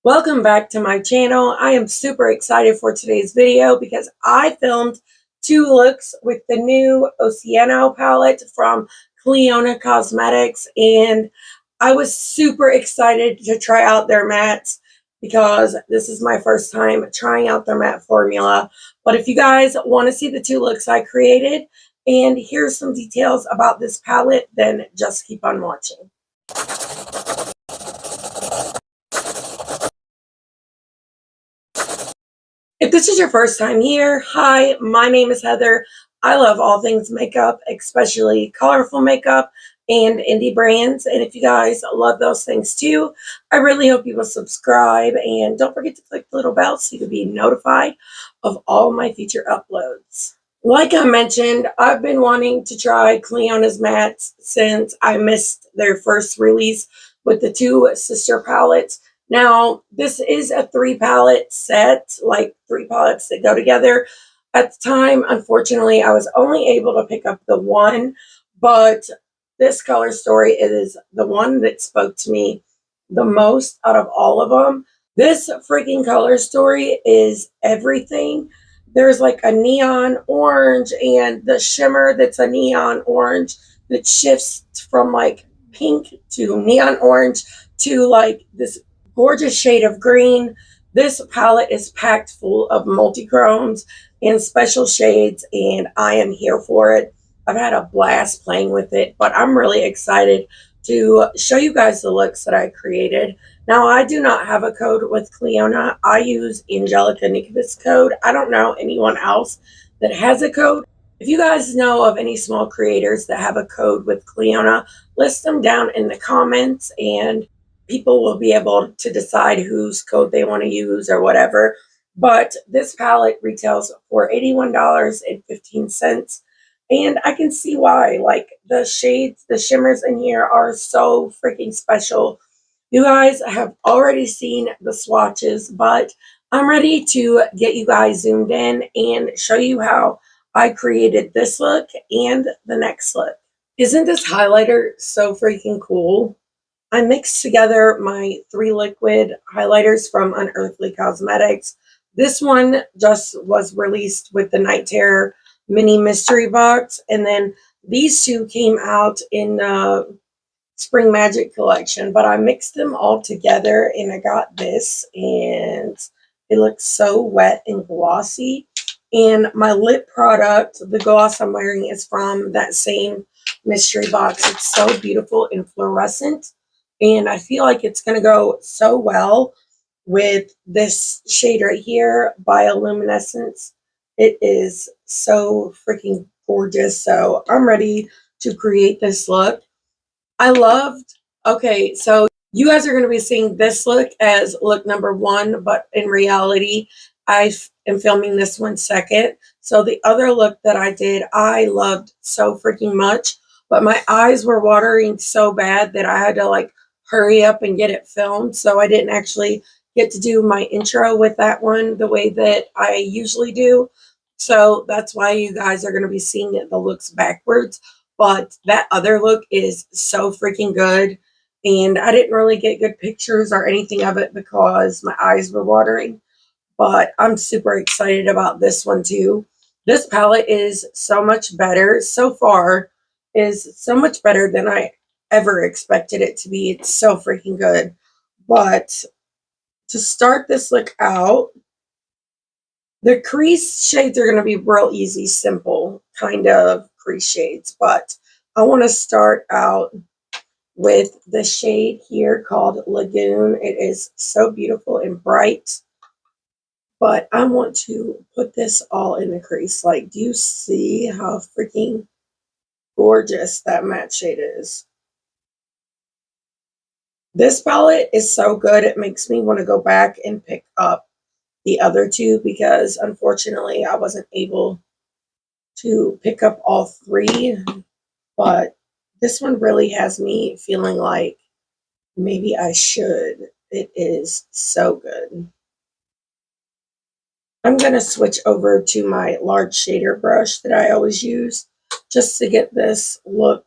Welcome back to my channel. I am super excited for today's video because I filmed two looks with the new Oceano palette from Clionadh Cosmetics, and I was super excited to try out their mattes because this is my first time trying out their matte formula. But if you guys want to see the two looks I created and hear some details about this palette, then just keep on watching. If this is your first time here, hi, my name is Heather. I love all things makeup, especially colorful makeup and indie brands. And if you guys love those things too, I really hope you will subscribe and don't forget to click the little bell so you can be notified of all my future uploads. Like I mentioned, I've been wanting to try Clionadh's mattes since I missed their first release with the two sister palettes. Now, this is a 3-palette set, like 3 palettes that go together. At the time, unfortunately, I was only able to pick up the one, but this color story is the one that spoke to me the most out of all of them. This freaking color story is everything. There's like a neon orange and the shimmer that's a neon orange that shifts from like pink to neon orange to like this gorgeous shade of green. This palette is packed full of multi-chromes and special shades, and I am here for it. I've had a blast playing with it, but I'm really excited to show you guys the looks that I created. Now, I do not have a code with Clionadh. I use Angelica Nikovic's code. I don't know anyone else that has a code. If you guys know of any small creators that have a code with Clionadh, list them down in the comments and people will be able to decide whose code they want to use or whatever. But this palette retails for $81.15. And I can see why. Like, the shades, the shimmers in here are so freaking special. You guys have already seen the swatches, but I'm ready to get you guys zoomed in and show you how I created this look and the next look. Isn't this highlighter so freaking cool? I mixed together my 3 liquid highlighters from Unearthly Cosmetics. This one just was released with the Night Terror mini mystery box, and then these two came out in the Spring Magic collection, but I mixed them all together and I got this, and it looks so wet and glossy. And my lip product, the gloss I'm wearing, is from that same mystery box. It's so beautiful and fluorescent. And I feel like it's going to go so well with this shade right here, Bioluminescence. It is so freaking gorgeous. So I'm ready to create this look. Okay, so you guys are going to be seeing this look as look number 1, but in reality, I am filming this one second. So the other look that I did, I loved so freaking much, but my eyes were watering so bad that I had to like hurry up and get it filmed. So I didn't actually get to do my intro with that one the way that I usually do. So that's why you guys are going to be seeing the looks backwards. But that other look is so freaking good. And I didn't really get good pictures or anything of it because my eyes were watering. But I'm super excited about this one too. This palette is so much better. So far is so much better than I ever expected it to be. It's so freaking good. But to start this look out, the crease shades are going to be real easy, simple kind of crease shades. But I want to start out with the shade here called Lagoon. It is so beautiful and bright. But I want to put this all in the crease. Like, do you see how freaking gorgeous that matte shade is? This palette is so good, it makes me want to go back and pick up the other two because unfortunately I wasn't able to pick up all 3. But this one really has me feeling like maybe I should. It is so good. I'm going to switch over to my large shader brush that I always use just to get this look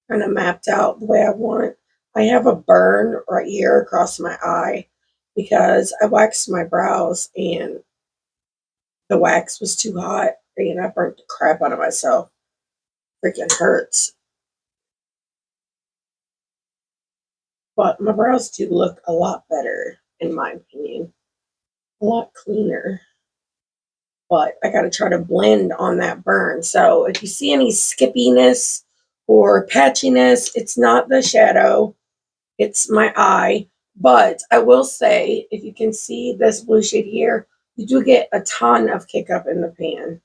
kind of mapped out the way I want. I have a burn right here across my eye, because I waxed my brows and the wax was too hot and I burnt the crap out of myself. Freaking hurts. But my brows do look a lot better, in my opinion. A lot cleaner. But I got to try to blend on that burn. So if you see any skippiness or patchiness, it's not the shadow. It's my eye. But I will say, if you can see this blue shade here, you do get a ton of kick up in the pan.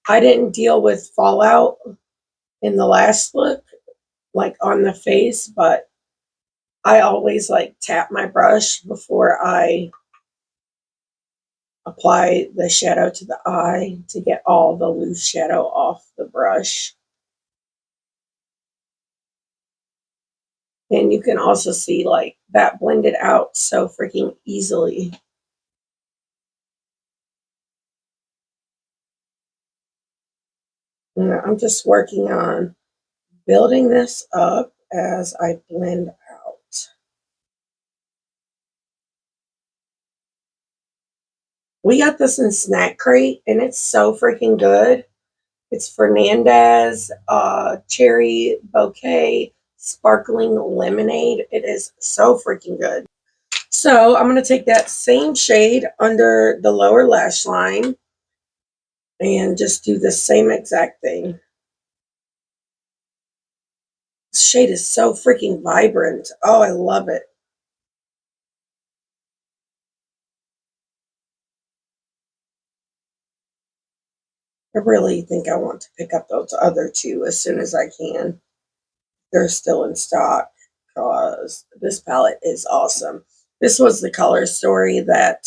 I didn't deal with fallout in the last look, like on the face, but I always like tap my brush before I apply the shadow to the eye to get all the loose shadow off the brush. And you can also see like that blended out so freaking easily. And I'm just working on building this up as I blend out. We got this in Snack Crate and it's so freaking good. It's Fernandez Cherry Bouquet Sparkling Lemonade. It is so freaking good. So I'm going to take that same shade under the lower lash line and just do the same exact thing. This shade is so freaking vibrant. Oh, I love it. I really think I want to pick up those other two as soon as I can. They're still in stock because this palette is awesome. This was the color story that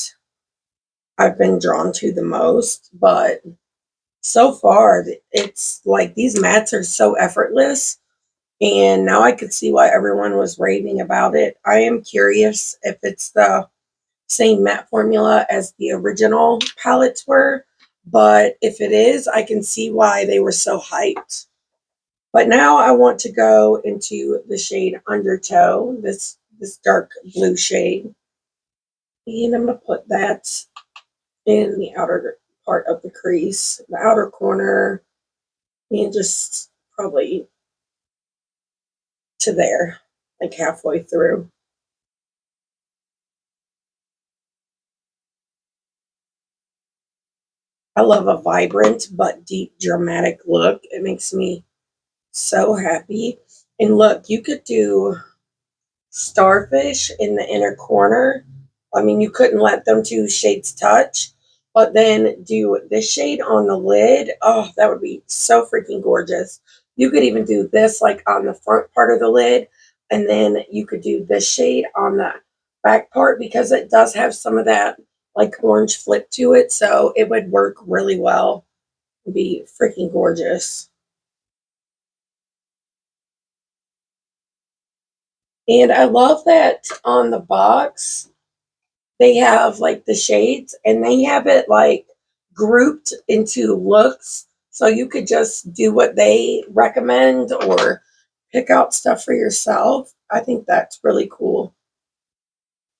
I've been drawn to the most, but so far it's like these mattes are so effortless, and now I could see why everyone was raving about it. I am curious if it's the same matte formula as the original palettes were, but if it is, I can see why they were so hyped. But now I want to go into the shade Undertow, this dark blue shade, and I'm going to put that in the outer part of the crease, the outer corner, and just probably to there, like halfway through. I love a vibrant but deep dramatic look. It makes me so happy. And look, you could do Starfish in the inner corner. I mean, you couldn't let them two shades touch, but then do this shade on the lid. Oh, that would be so freaking gorgeous. You could even do this like on the front part of the lid, and then you could do this shade on the back part because it does have some of that like orange flip to it, so it would work really well. It'd be freaking gorgeous. And I love that on the box they have like the shades and they have it like grouped into looks, so you could just do what they recommend or pick out stuff for yourself. I think that's really cool.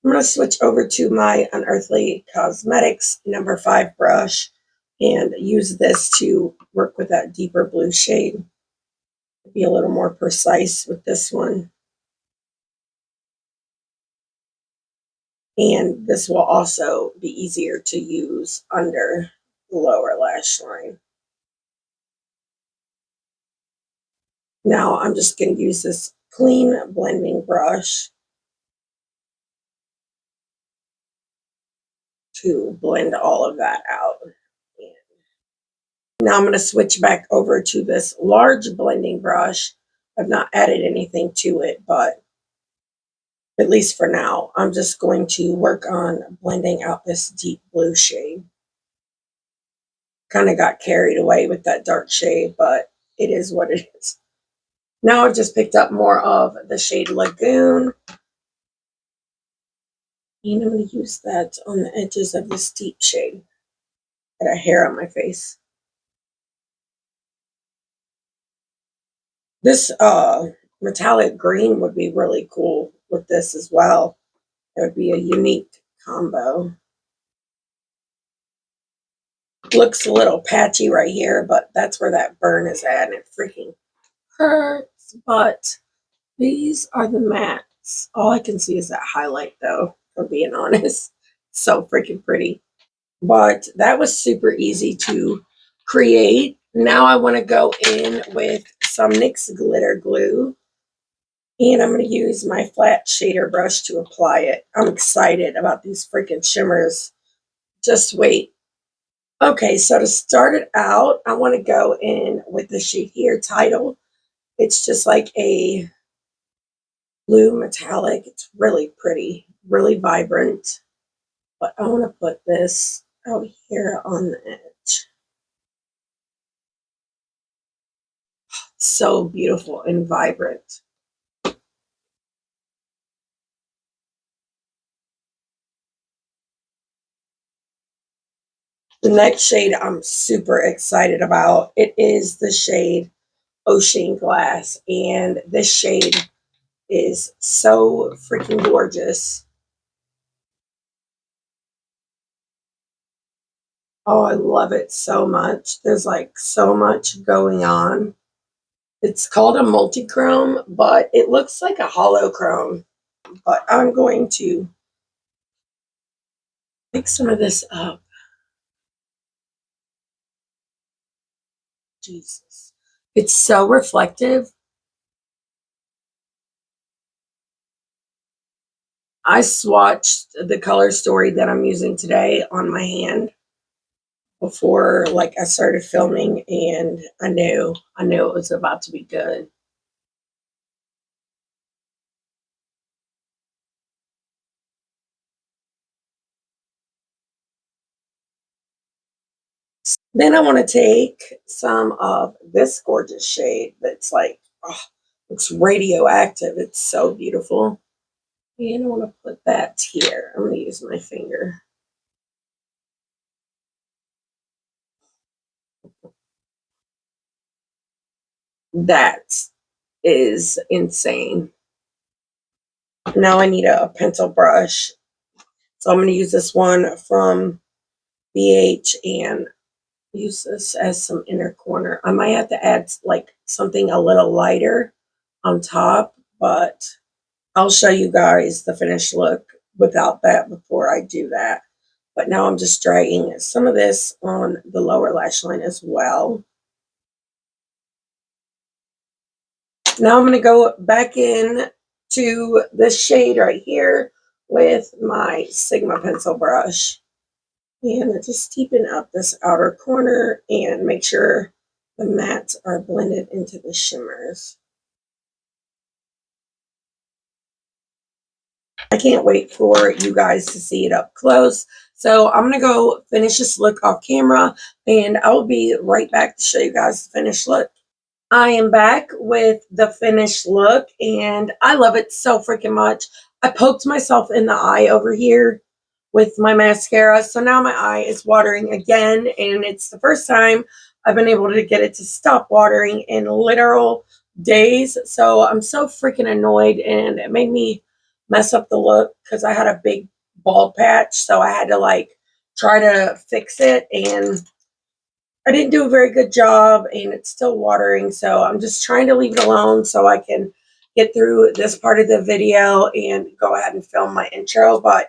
I'm going to switch over to my Unearthly Cosmetics #5 brush and use this to work with that deeper blue shade. Be a little more precise with this one. And this will also be easier to use under the lower lash line. Now I'm just going to use this clean blending brush to blend all of that out. Now I'm going to switch back over to this large blending brush. I've not added anything to it, but at least for now, I'm just going to work on blending out this deep blue shade. Kind of got carried away with that dark shade, but it is what it is. Now I've just picked up more of the shade Lagoon. And I'm going to use that on the edges of this deep shade. Got a hair on my face. This metallic green would be really cool with this as well. It would be a unique combo. Looks a little patchy right here, but that's where that burn is at, and it freaking hurts. But these are the mattes. All I can see is that highlight, though, for being honest. So freaking pretty. But that was super easy to create. Now I want to go in with some NYX glitter glue. And I'm going to use my flat shader brush to apply it. I'm excited about these freaking shimmers. Just wait. Okay, so to start it out, I want to go in with the shade here, Tidal. It's just like a blue metallic. It's really pretty, really vibrant. But I want to put this out here on the edge. So beautiful and vibrant. The next shade I'm super excited about. It is the shade Ocean Glass, and this shade is so freaking gorgeous. Oh, I love it so much. There's like so much going on. It's called a multi-chrome, but it looks like a holochrome. But I'm going to pick some of this up. Jesus. It's so reflective. I swatched the color story that I'm using today on my hand before like I started filming, and I knew it was about to be good. Then I want to take some of this gorgeous shade that's like, oh, looks radioactive. It's so beautiful. And I want to put that here. I'm going to use my finger. That is insane. Now I need a pencil brush. So I'm going to use this one from BH and use this as some inner corner. I might have to add like something a little lighter on top, but I'll show you guys the finished look without that before I do that. But now I'm just dragging some of this on the lower lash line as well. Now I'm going to go back in to this shade right here with my Sigma pencil brush. And just deepen up this outer corner and make sure the mattes are blended into the shimmers. I can't wait for you guys to see it up close. So I'm going to go finish this look off camera, and I will be right back to show you guys the finished look. I am back with the finished look, and I love it so freaking much. I poked myself in the eye over here with my mascara, so now my eye is watering again, and it's the first time I've been able to get it to stop watering in literal days. So I'm so freaking annoyed, and it made me mess up the look because I had a big bald patch, so I had to like try to fix it, and I didn't do a very good job, and it's still watering, so I'm just trying to leave it alone so I can get through this part of the video and go ahead and film my intro. But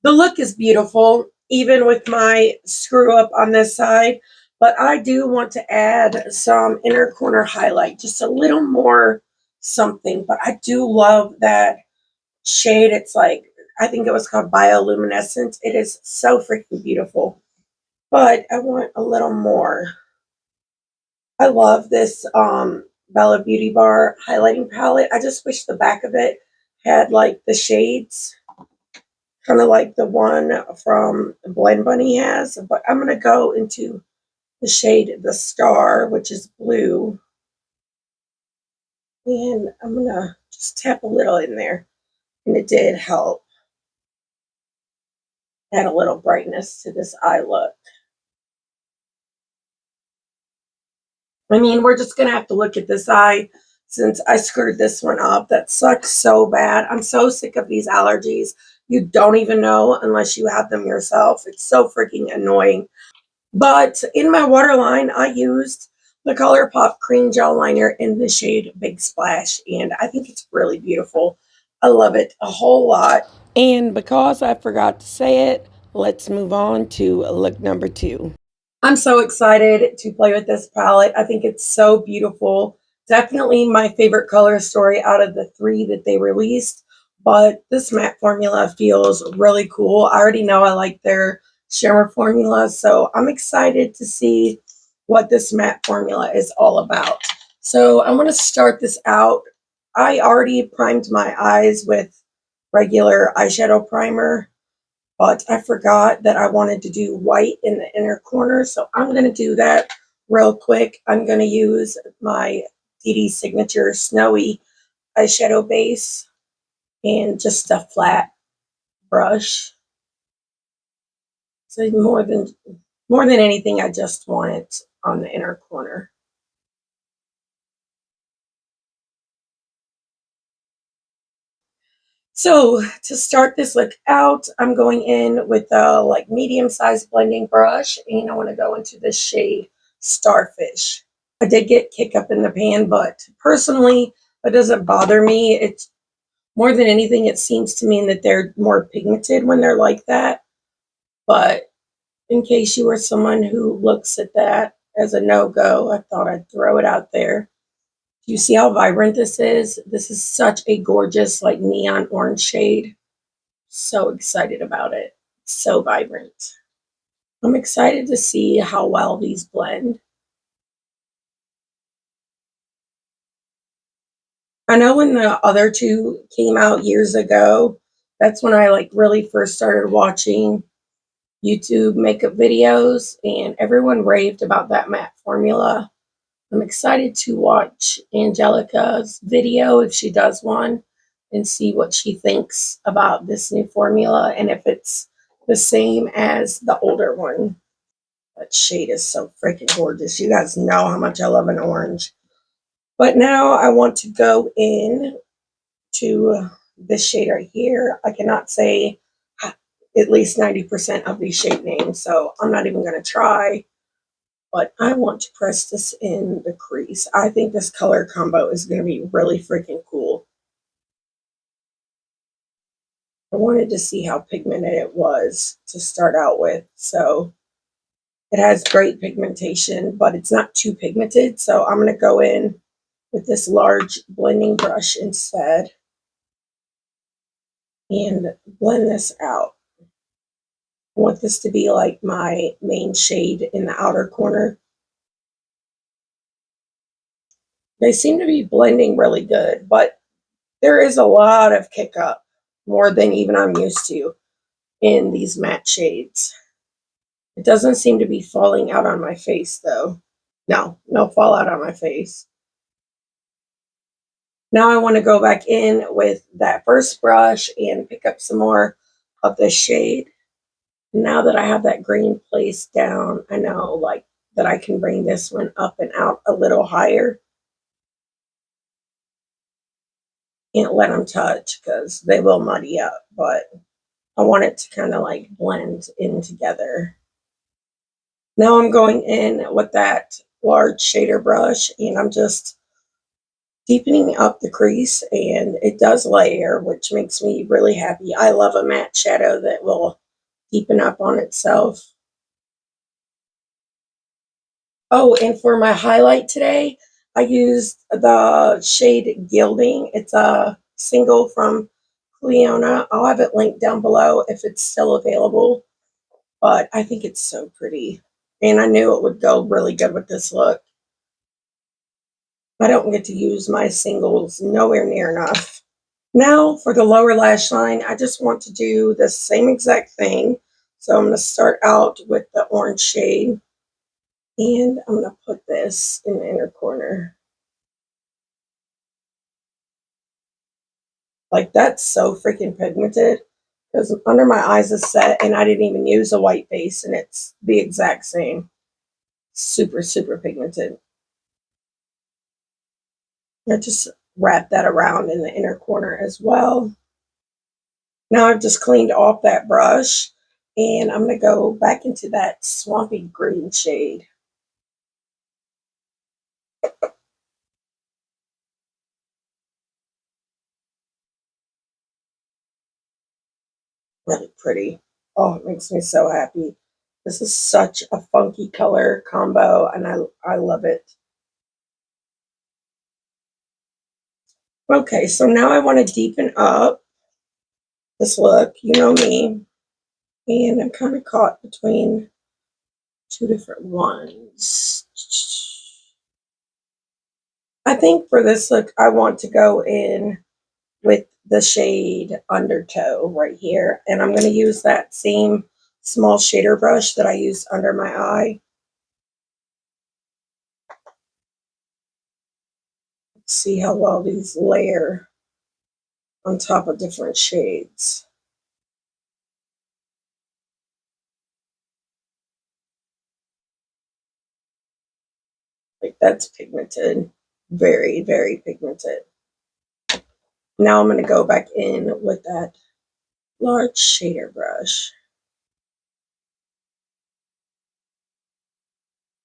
the look is beautiful, even with my screw up on this side. But I do want to add some inner corner highlight, just a little more something. But I do love that shade. It's like, I think it was called Bioluminescent. It is so freaking beautiful. But I want a little more. I love this Bella Beauty Bar highlighting palette. I just wish the back of it had like the shades, kind of like the one from Blend Bunny has. But I'm going to go into the shade The Star, which is blue. And I'm going to just tap a little in there. And it did help add a little brightness to this eye look. I mean, we're just going to have to look at this eye since I screwed this one up. That sucks so bad. I'm so sick of these allergies. you don't even know unless you have them yourself. It's so freaking annoying. But in my waterline, I used the ColourPop Cream Gel Liner in the shade Big Splash, and I think it's really beautiful. I love it a whole lot. And because I forgot to say it, let's move on to look number 2. I'm so excited to play with this palette. I think it's so beautiful. Definitely my favorite color story out of the 3 that they released, but this matte formula feels really cool. I already know I like their shimmer formula, so I'm excited to see what this matte formula is all about. So I'm going to start this out. I already primed my eyes with regular eyeshadow primer, but I forgot that I wanted to do white in the inner corner, so I'm going to do that real quick. I'm going to use my DD Signature Snowy eyeshadow base and just a flat brush. So more than anything, I just want it on the inner corner. So to start this look out, I'm going in with a like medium-sized blending brush, and I want to go into the shade Starfish. I did get kick up in the pan, but personally, it doesn't bother me. It's more than anything, it seems to mean that they're more pigmented when they're like that. But in case you are someone who looks at that as a no-go, I thought I'd throw it out there. Do you see how vibrant this is? This is such a gorgeous, like neon orange shade. So excited about it. It's so vibrant. I'm excited to see how well these blend. I know when the other 2 came out years ago, that's when I like really first started watching YouTube makeup videos, and everyone raved about that matte formula. I'm excited to watch Angelica's video if she does one and see what she thinks about this new formula and if it's the same as the older one. That shade is so freaking gorgeous. You guys know how much I love an orange. But now I want to go in to this shade right here. I cannot say at least 90% of these shade names, so I'm not even going to try. But I want to press this in the crease. I think this color combo is going to be really freaking cool. I wanted to see how pigmented it was to start out with. So it has great pigmentation, but it's not too pigmented. So I'm going to go in with this large blending brush instead and blend this out. I want this to be like my main shade in the outer corner. They seem to be blending really good, but there is a lot of kick up, more than even I'm used to in these matte shades. It doesn't seem to be falling out on my face though. No fallout on my face. Now I want to go back in with that first brush and pick up some more of this shade. Now that I have that green placed down, I know like that I can bring this one up and out a little higher. Can't let them touch because they will muddy up, but I want it to kind of like blend in together. Now I'm going in with that large shader brush and I'm just deepening up the crease, and it does layer, which makes me really happy. I love a matte shadow that will deepen up on itself. Oh, and for my highlight today, I used the shade Gilding. It's a single from Clionadh. I'll have it linked down below if it's still available, but I think it's so pretty. And I knew it would go really good with this look. I don't get to use my singles nowhere near enough. Now for the lower lash line, I just want to do the same exact thing. So I'm going to start out with the orange shade, and I'm going to put this in the inner corner. Like that's so freaking pigmented because under my eyes is set and I didn't even use a white base and it's the exact same. Super, super pigmented. I just wrap that around in the inner corner as well. Now I've just cleaned off that brush, and I'm going to go back into that swampy green shade. Really pretty. Oh, it makes me so happy. This is such a funky color combo, and I love it. Okay, so now I want to deepen up this look. You know me. And I'm kind of caught between two different ones. I think for this look, I want to go in with the shade Undertow right here. And I'm going to use that same small shader brush that I used under my eye. Let's see how well these layer on top of different shades. Like, that's pigmented. Very, very pigmented. Now I'm going to go back in with that large shader brush.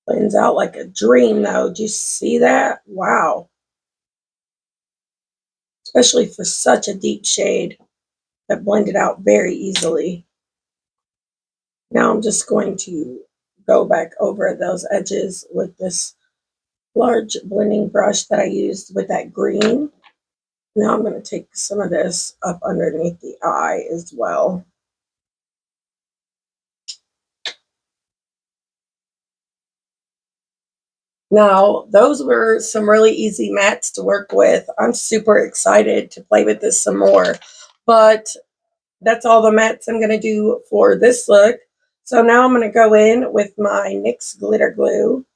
Blends out like a dream, though. Do you see that? Wow. Especially for such a deep shade, that blended out very easily. Now I'm just going to go back over those edges with this large blending brush that I used with that green. Now I'm going to take some of this up underneath the eye as well. Now, those were some really easy mattes to work with. I'm super excited to play with this some more. But that's all the mattes I'm going to do for this look. So now I'm going to go in with my NYX glitter glue,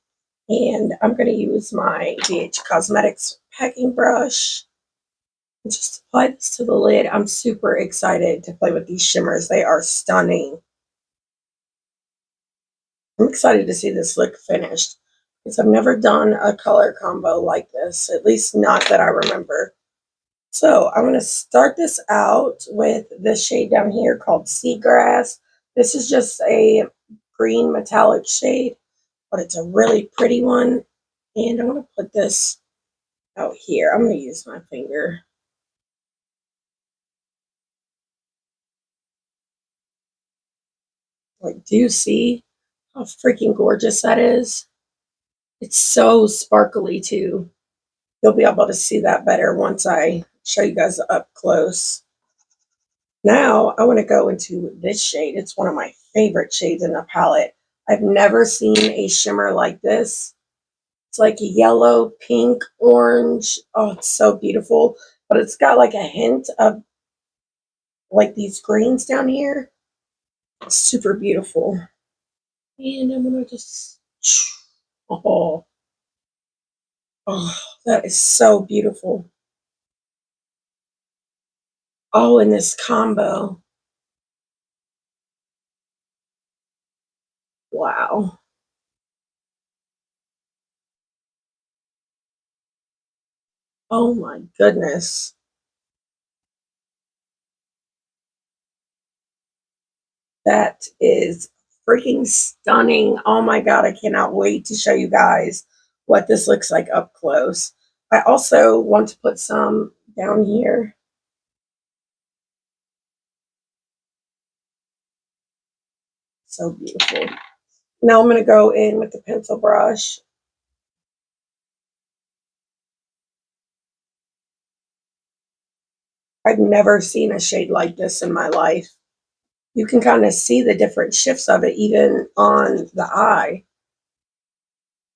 and I'm going to use my BH Cosmetics packing brush and just apply this to the lid. I'm super excited to play with these shimmers. They are stunning. I'm excited to see this look finished because I've never done a color combo like this, at least not that I remember. So I'm going to start this out with this shade down here called Seagrass. This is just a green metallic shade, but it's a really pretty one. And I'm going to put this out here. I'm going to use my finger. Like, do you see how freaking gorgeous that is? It's so sparkly too. You'll be able to see that better once I show you guys up close. Now I want to go into this shade. It's one of my favorite shades in the palette. I've never seen a shimmer like this. It's like yellow, pink, orange. Oh, it's so beautiful. But it's got like a hint of like these greens down here. It's super beautiful. And I'm going to just, oh, oh, that is so beautiful. Oh, and this combo. Wow. Oh my goodness. That is freaking stunning. Oh my God, I cannot wait to show you guys what this looks like up close. I also want to put some down here. So beautiful. Now I'm going to go in with the pencil brush. I've never seen a shade like this in my life. You can kind of see the different shifts of it even on the eye.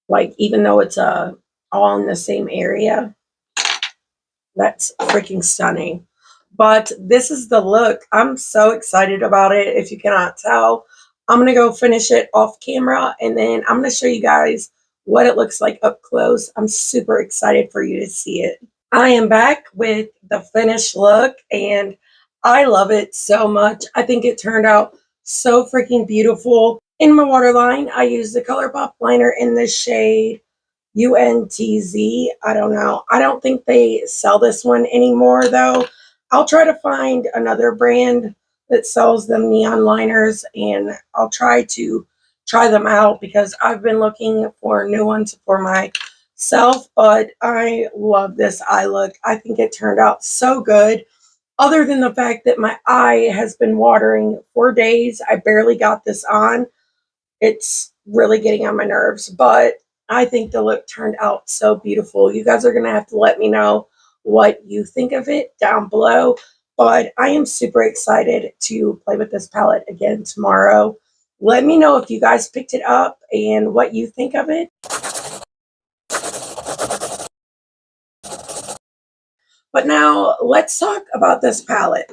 Like, even though it's all in the same area, that's freaking stunning. But this is the look. I'm so excited about it. If you cannot tell, I'm going to go finish it off camera, and then I'm going to show you guys what it looks like up close. I'm super excited for you to see it. I am back with the finished look, and I love it so much. I think it turned out so freaking beautiful. In my waterline, I used the ColourPop liner in the shade UNTZ. I don't know. I don't think they sell this one anymore, though. I'll try to find another brand that sells them neon liners, and I'll try them out because I've been looking for new ones for myself. But I love this eye look. I think it turned out so good. Other than the fact that my eye has been watering for days, I barely got this on. It's really getting on my nerves, but I think the look turned out so beautiful. You guys are going to have to let me know what you think of it down below, but I am super excited to play with this palette again tomorrow. Let me know if you guys picked it up and what you think of it. But now let's talk about this palette.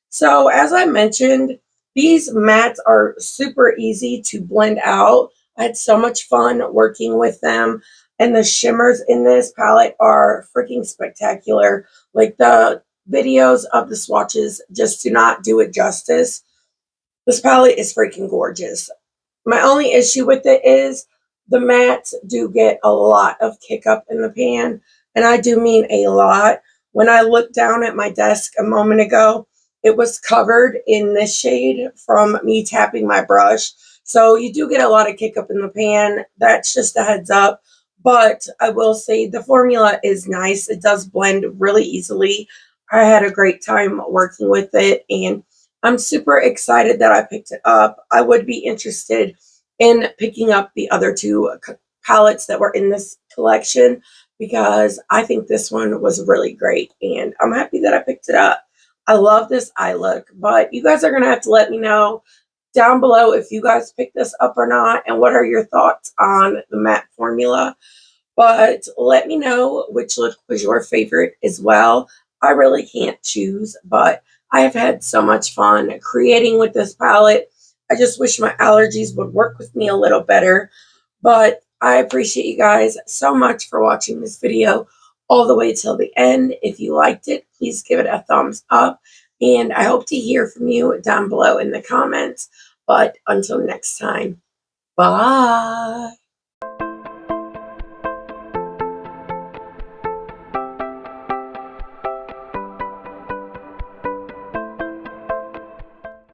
So as I mentioned, these mattes are super easy to blend out. I had so much fun working with them. And the shimmers in this palette are freaking spectacular. Like, the videos of the swatches just do not do it justice. This palette is freaking gorgeous. My only issue with it is the mattes do get a lot of kick up in the pan, and I do mean a lot. When I looked down at my desk a moment ago, it was covered in this shade from me tapping my brush. So you do get a lot of kick up in the pan. That's just a heads up. But I will say the formula is nice. It does blend really easily. I had a great time working with it, and I'm super excited that I picked it up. I would be interested in picking up the other two palettes that were in this collection because I think this one was really great, and I'm happy that I picked it up. I love this eye look, but you guys are going to have to let me know down below if you guys picked this up or not, and what are your thoughts on the matte formula. But let me know which look was your favorite as well. I really can't choose, but I have had so much fun creating with this palette. I just wish my allergies would work with me a little better. But I appreciate you guys so much for watching this video all the way till the end. If you liked it, please give it a thumbs up. And I hope to hear from you down below in the comments. But until next time, bye.